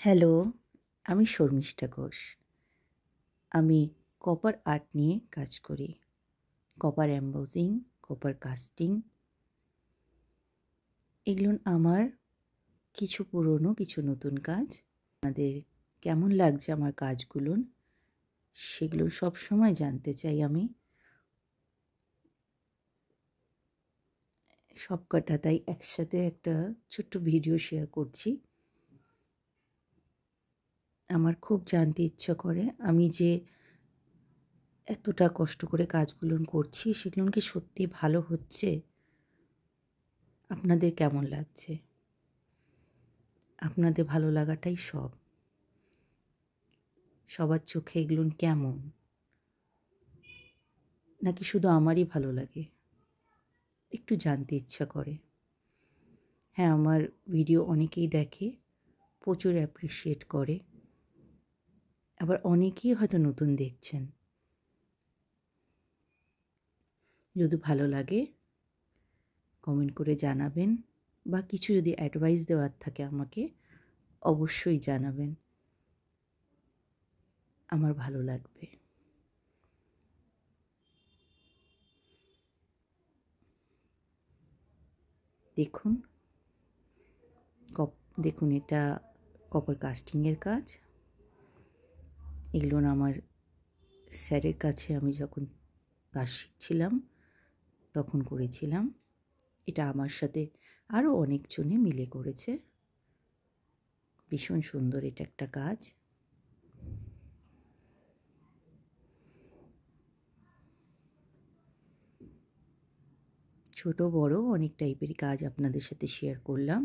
Hello, আমি শর্মিষ্ঠা ঘোষ। আমি copper art নিয়ে কাজ করি। Copper embossing, copper casting. এগুলো আমার কিছু পুরনো, কিছু নতুন কাজ। আপনাদের কেমন লাগছে আমার কাজগুলো, সেগুলো সবসময় জানতে চাই আমি। সব কটা তাই একসাথে একটা ছোট্ট ভিডিও শেয়ার করছি। আমার খুব জানতে ইচ্ছা করে আমি যে এতটা কষ্ট করে কাজগুলো করছি সেগুলো কি সত্যি ভালো হচ্ছে, আপনাদের কেমন লাগছে। আপনাদের ভালো লাগাটাই সবার চোখে এগুলো কেমন, নাকি শুধু আমারই ভালো লাগে, একটু জানতে ইচ্ছা করে। হ্যাঁ, আমার ভিডিও অনেকেই দেখে, প্রচুর অ্যাপ্রিসিয়েট করে, আবার অনেকেই হয়তো নতুন দেখছেন। যদি ভালো লাগে কমেন্ট করে জানাবেন, বা কিছু যদি অ্যাডভাইস দেওয়ার থাকে আমাকে অবশ্যই জানাবেন, আমার ভালো লাগবে। দেখুন দেখুন এটা কপার কাস্টিংয়ের কাজ। এগুলো আমার স্যারের কাছে আমি যখন কাজ শিখছিলাম তখন করেছিলাম। এটা আমার সাথে আরও অনেকজনে মিলে করেছে। ভীষণ সুন্দর এটা একটা কাজ। ছোট বড় অনেক টাইপের কাজ আপনাদের সাথে শেয়ার করলাম,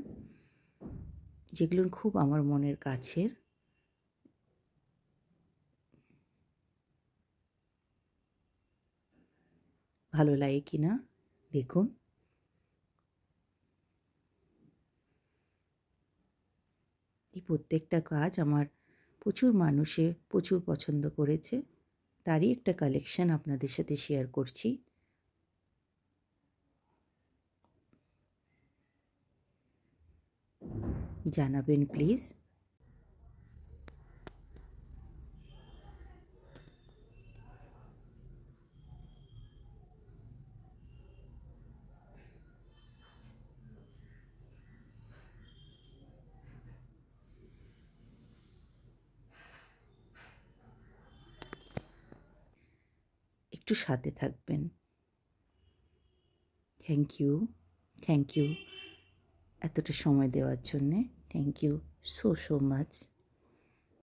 যেগুলো খুব আমার মনের কাছের। ভালো লাগে কিনা দেখুন। এই প্রত্যেকটা কাজ আমার প্রচুর মানুষে প্রচুর পছন্দ করেছে, তারই একটা কালেকশন আপনাদের সাথে শেয়ার করছি। জানাবেন প্লিজ। একটু সাথে থাকবেন। থ্যাংক ইউ, থ্যাংক ইউ এতটা সময় দেওয়ার জন্যে। Thank you so much.